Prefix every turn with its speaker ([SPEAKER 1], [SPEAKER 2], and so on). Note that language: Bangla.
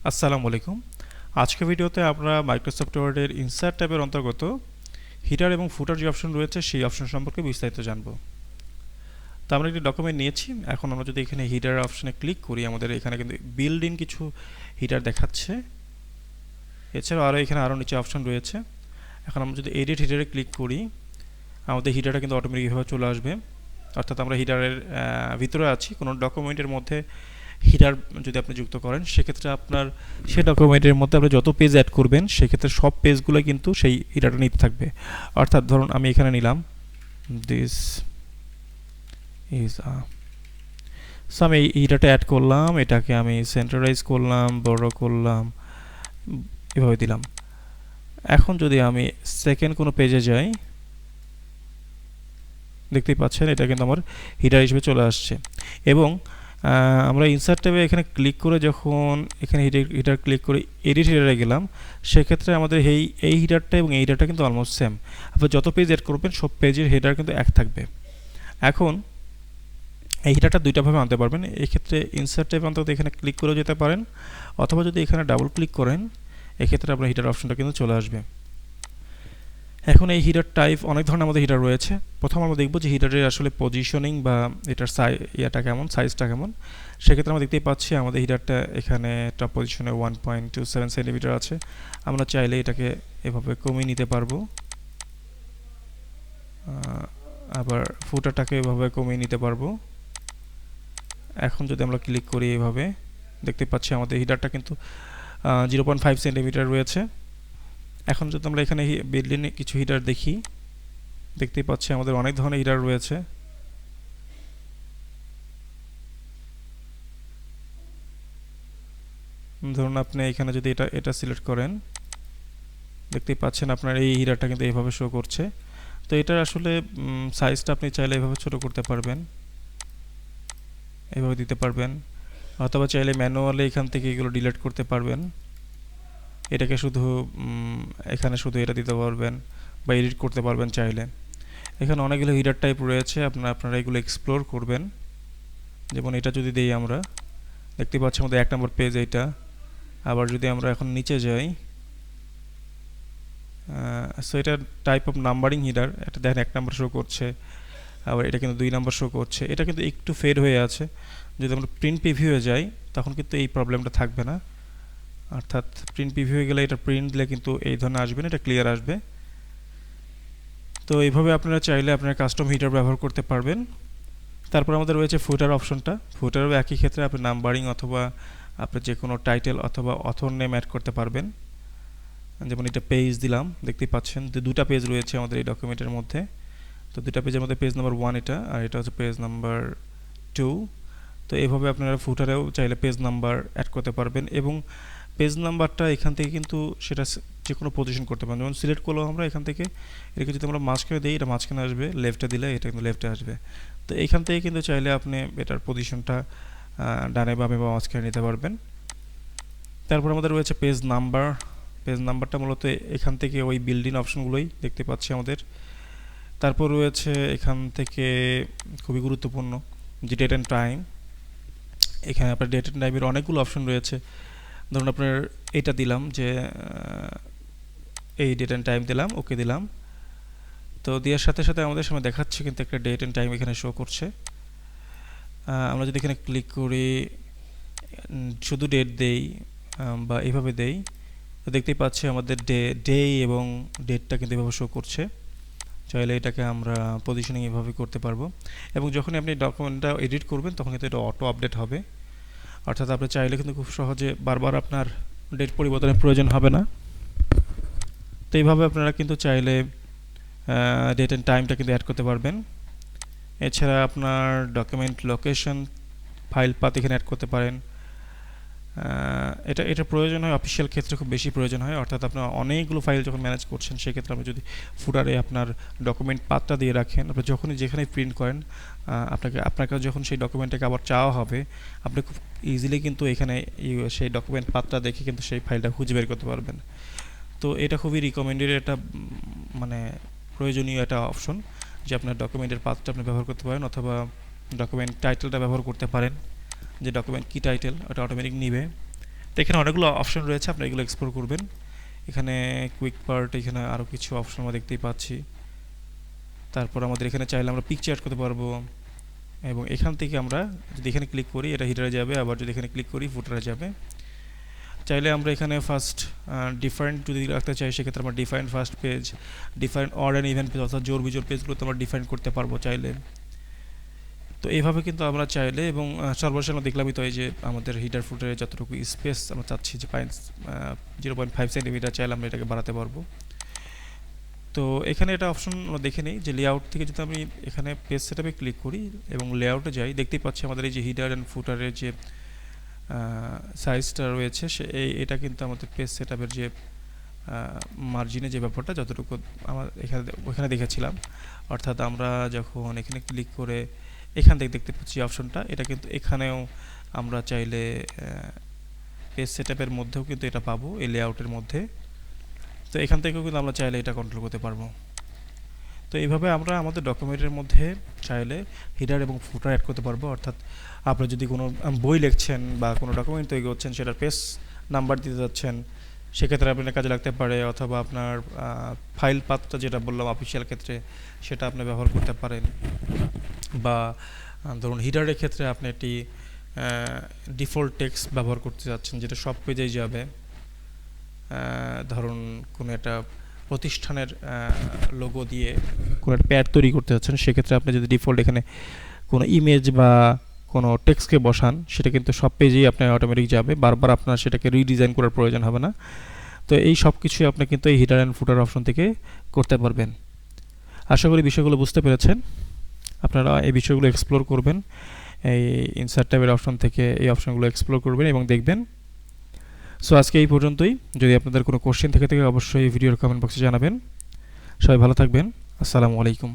[SPEAKER 1] আসসালামু আলাইকুম। আজকের ভিডিওতে আমরা মাইক্রোসফট ওয়ার্ডের ইনসার্ট ট্যাবের অন্তর্গত হিডার এবং ফুটার যে অপশন রয়েছে সেই অপশন সম্পর্কে বিস্তারিত জানব। তো আমরা একটি ডকুমেন্ট নিয়েছি। এখন আমরা যদি এখানে হিডার অপশনে ক্লিক করি, আমাদের এখানে কিন্তু বিল্ড ইন কিছু হিডার দেখাচ্ছে। এছাড়াও আরও নিচে অপশন রয়েছে। এখন আমরা যদি এডিট হিডারে ক্লিক করি, আমাদের হিডারটা কিন্তু অটোমেটিকভাবে চলে আসবে। অর্থাৎ আমরা হিডারের ভিতরে আছি। কোনো ডকুমেন্টের মধ্যে হিডার যদি আপনি যুক্ত করেন, সেক্ষেত্রে আপনার সেই ডকুমেন্টের মধ্যে আপনি যত পেজ অ্যাড করবেন, সেক্ষেত্রে সব পেজগুলো কিন্তু সেই হিডারটা নিতে থাকবে। অর্থাৎ ধরুন আমি এখানে নিলাম দিস ইজ সো আমি এই হিডারটা অ্যাড করলাম, এটাকে আমি সেন্টারাইজ করলাম, বড় করলাম, এভাবে দিলাম। এখন যদি আমি সেকেন্ড কোনো পেজে যাই, দেখতেই পাচ্ছেন এটা কিন্তু আমার হিডার হিসেবে চলে আসছে। এবং আমরা ইনসার্ট ট্যাবে এখানে ক্লিক করে যখন এখানে হিডার ক্লিক করে এডিট হিডারে গেলাম, সেক্ষেত্রে আমাদের এই হিডারটা এবং এই হিডারটা কিন্তু অলমোস্ট সেম। আপনি যত পেজ অ্যাড করবেন সব পেজের হিডার কিন্তু এক থাকবে। এখন এই হিডারটা দুইটাভাবে আনতে পারবেন। এই ক্ষেত্রে ইনসার্ট ট্যাবে অন্তত এখানে ক্লিক করে যেতে পারেন, অথবা যদি এখানে ডাবল ক্লিক করেন, এক্ষেত্রে আপনার হিডার অপশনটা কিন্তু চলে আসবে। এখন এই হিডার টাইপ অনেক ধরনের আমাদের হিডার রয়েছে। প্রথম আমরা দেখব যে হিডারের আসলে পজিশনিং বা এটার ইয়েটা কেমন, সাইজটা কেমন। সেক্ষেত্রে আমরা দেখতেই পাচ্ছি আমাদের হিডারটা এখানে টপ পজিশনে 1.27 সেন্টিমিটার আছে। আমরা চাইলে এটাকে এভাবে কমিয়ে নিতে পারবো, আবার ফুটারটাকে এভাবে কমিয়ে নিতে পারবো। এখন যদি আমরা ক্লিক করি, এভাবে দেখতে পাচ্ছি আমাদের হিডারটা কিন্তু 0.5 সেন্টিমিটার রয়েছে। এখন যদি আমরা এখানে বিল্ডিংয়ে কিছু হিডার দেখি, দেখতেই পাচ্ছি আমাদের অনেক ধরনের হিডার রয়েছে। ধরুন আপনি এখানে যদি এটা সিলেক্ট করেন, দেখতেই পাচ্ছেন আপনার এই হিডারটা কিন্তু এইভাবে শো করছে। তো এটার আসলে সাইজটা আপনি চাইলে এভাবে ছোট করতে পারবেন, এভাবে দিতে পারবেন, অথবা চাইলে ম্যানুয়ালি এখান থেকে এগুলো ডিলিট করতে পারবেন। এটাকে শুধু এখানে শুধু এটা দিতে পারবেন বা এডিট করতে পারবেন চাইলে। এখানে অনেকগুলো হিডার টাইপ রয়েছে, আপনারা এগুলো এক্সপ্লোর করবেন। যেমন এটা যদি দেই, আমরা দেখতে পাচ্ছি আমাদের 1 নম্বর পেজ এইটা। আবার যদি আমরা এখন নিচে যাই, সো এটা টাইপ অফ নাম্বারিং হিডার। এটা দেখেন 1 নম্বর শো করছে, আবার এটা কিন্তু 2 নম্বর শো করছে। এটা কিন্তু একটু ফেড হয়ে আছে। যদি আমরা প্রিন্ট প্রিভিউয়ে যাই, তখন কিন্তু এই প্রবলেমটা থাকবে না। অর্থাৎ প্রিন্ট প্রিভিউয়ে গেলে এটা প্রিন্ট দিলে কিন্তু এই ধরনের আসবে না, এটা ক্লিয়ার আসবে। তো এইভাবে আপনারা চাইলে আপনারা কাস্টম হিডার ব্যবহার করতে পারবেন। তারপর আমাদের রয়েছে ফুটার অপশনটা। ফুটারও একই ক্ষেত্রে আপনি নাম্বারিং অথবা আপনি যে কোনো টাইটেল অথবা অথর নেম অ্যাড করতে পারবেন। যেমন এটা পেজ দিলাম, দেখতেই পাচ্ছেন দুটা পেজ রয়েছে আমাদের এই ডকুমেন্টের মধ্যে। তো দুটা পেজের মধ্যে পেজ নাম্বার 1 এটা, আর এটা হচ্ছে পেজ নাম্বার 2। তো এইভাবে আপনারা ফুটারেও চাইলে পেজ নাম্বার অ্যাড করতে পারবেন, এবং পেজ নাম্বারটা এখান থেকে কিন্তু সেটা যে কোনো পজিশন করতে পারেন। যেমন সিলেক্ট করলাম আমরা এখান থেকে, এটাকে যদি আমরা মাঝখানে দিই, এটা মাঝখানে আসবে, লেফটে দিলে এটা কিন্তু লেফটে আসবে। তো এইখান থেকে কিন্তু চাইলে আপনি এটার পজিশনটা ডানে বামে বা মাঝখানে নিতে পারবেন। তারপর আমাদের রয়েছে পেজ নাম্বার। পেজ নাম্বারটা মূলত এখান থেকে ওই বিল্ডিং অপশনগুলোই দেখতে পাচ্ছি আমাদের। তারপর রয়েছে এখান থেকে খুবই গুরুত্বপূর্ণ যে ডেট অ্যান্ড টাইম। এখানে আপনার ডেট অ্যান্ড টাইমের অনেকগুলো অপশন রয়েছে। ধরুন আপনার এটা দিলাম, যে এই ডেট অ্যান্ড টাইম দিলাম, ওকে দিলাম। তো দেওয়ার সাথে সাথে আমাদের সামনে দেখাচ্ছে কিন্তু একটা ডেট অ্যান্ড টাইম এখানে শো করছে। আমরা যদি এখানে ক্লিক করি, শুধু ডেট দেই বা এইভাবে দেই, তো দেখতেই পাচ্ছি আমাদের ডে এবং ডেটটা কিন্তু এভাবে শো করছে। চাইলে এটাকে আমরা পজিশনিং এভাবে করতে পারবো। এবং যখনই আপনি ডকুমেন্টটা এডিট করবেন, তখন কিন্তু এটা অটো আপডেট হবে। অর্থাৎ আপনি চাইলে কিন্তু খুব সহজে বারবার আপনার ডেট পরিবর্তনের প্রয়োজন হবে না। তো এইভাবে আপনারা কিন্তু চাইলে ডেট অ্যান্ড টাইমটা কিন্তু অ্যাড করতে পারবেন। এছাড়া আপনার ডকুমেন্ট লোকেশন, ফাইল পাথ এখানে অ্যাড করতে পারেন। এটা প্রয়োজন হয় অফিসিয়াল ক্ষেত্রে, খুব বেশি প্রয়োজন হয়। অর্থাৎ আপনার অনেকগুলো ফাইল যখন ম্যানেজ করছেন, সেক্ষেত্রে আপনি যদি ফুটারে আপনার ডকুমেন্ট পাথটা দিয়ে রাখেন, আপনি যখনই যেখানে প্রিন্ট করেন, আপনাকে যখন সেই ডকুমেন্টটাকে আবার চাওয়া হবে, আপনি খুব ইজিলি কিন্তু এখানে সেই ডকুমেন্ট পাথটা দেখে কিন্তু সেই ফাইলটা খুঁজে বের করতে পারবেন। তো এটা খুবই রিকমেন্ডেড, এটা মানে প্রয়োজনীয় একটা অপশন, যে আপনার ডকুমেন্টের পাথটা আপনি ব্যবহার করতে পারেন, অথবা ডকুমেন্ট টাইটেলটা ব্যবহার করতে পারেন। যে ডকুমেন্ট কি টাইটেল, ওটা অটোমেটিক নিবে। তো এখানে অনেকগুলো অপশন রয়েছে, আপনি এগুলো এক্সপ্লোর করবেন। এখানে কুইক পার্ট, এখানে আরও কিছু অপশন আমরা দেখতেই পাচ্ছি। তারপর আমাদের এখানে চাইলে আমরা পিকচার অ্যাড করতে পারবো, এবং এখান থেকে আমরা যদি এখানে ক্লিক করি এটা হিডারে যাবে, আবার যদি এখানে ক্লিক করি ফুটারে যাবে। চাইলে আমরা এখানে ফার্স্ট ডিফারেন্ট যদি রাখতে চাই সেক্ষেত্রে আমরা define first page, define odd and event page অর্থাৎ জোড় বিজোড় পেজগুলো তো আমরা ডিফাইন করতে পারবো চাইলে। তো এইভাবে কিন্তু আমরা চাইলে, এবং সর্বশেষ আমরা দেখলামই তো এই যে আমাদের হিটার ফুটারে যতটুকু স্পেস আমরা চাচ্ছি যে 0.5 সেন্টিমিটার, চাইলে আমরা এটাকে বাড়াতে পারবো। তো এখানে এটা অপশন আমরা দেখে নিই যে লেআউট থেকে যদি আমি এখানে পেজ সেটআপে ক্লিক করি এবং লেআউটে যাই, দেখতেই পাচ্ছি আমাদের এই যে হিডার অ্যান্ড ফুটারের যে সাইজটা রয়েছে এটা কিন্তু আমাদের পেজ সেটআপের যে মার্জিনে যে ব্যাপারটা যতটুকু আমার ওখানে দেখেছিলাম, অর্থাৎ আমরা যখন এখানে ক্লিক করে এখান থেকে দেখতে পাচ্ছি অপশনটা, এটা কিন্তু এখানেও আমরা চাইলে পেজ সেটআপের মধ্যেও কিন্তু এটা পাবো এই লেআউটের মধ্যে। তো এখান থেকেও কিন্তু আমরা চাইলে এটা কন্ট্রোল করতে পারবো। তো এইভাবে আমরা আমাদের ডকুমেন্টের মধ্যে চাইলে হিডার এবং ফুটার অ্যাড করতে পারবো। অর্থাৎ আপনি যদি কোনো বই লিখছেন বা কোনো ডকুমেন্ট তৈরি করছেন, সেটার পেজ নাম্বার দিতে যাচ্ছেন, সেক্ষেত্রে আপনার কাজে লাগতে পারে। অথবা আপনার ফাইল পাথটা যেটা বললাম অফিসিয়াল ক্ষেত্রে, সেটা আপনি ব্যবহার করতে পারেন। বা ধরুন হিডারের ক্ষেত্রে আপনি একটি ডিফল্ট টেক্সট ব্যবহার করতে যাচ্ছেন যেটা সব পেজেই যাবে। ধরুন কোনো একটা প্রতিষ্ঠানের লোগো দিয়ে কোনো একটা প্যাড তৈরি করতে যাচ্ছেন, সেক্ষেত্রে আপনি যদি ডিফল্ট এখানে কোনো ইমেজ বা কোনো টেক্সটকে বসান, সেটা কিন্তু সব পেজেই আপনার অটোমেটিক যাবে, বারবার আপনার সেটাকে রিডিজাইন করার প্রয়োজন হবে না। তো এই সব কিছুই আপনি কিন্তু এই হিডার অ্যান্ড ফুটার অপশন থেকে করতে পারবেন। আশা করি বিষয়গুলো বুঝতে পেরেছেন। আপনারা এই বিষয়গুলো এক্সপ্লোর করবেন, এই ইনসার্ট ট্যাবের অপশন থেকে এই অপশনগুলো এক্সপ্লোর করবেন এবং দেখবেন। সো আজকে এই পর্যন্তই। যদি আপনাদের কোনো কোশ্চেন থেকে থাকে অবশ্যই ভিডিওর কমেন্ট বক্সে জানাবেন। সবাই ভালো থাকবেন। আসসালামু আলাইকুম।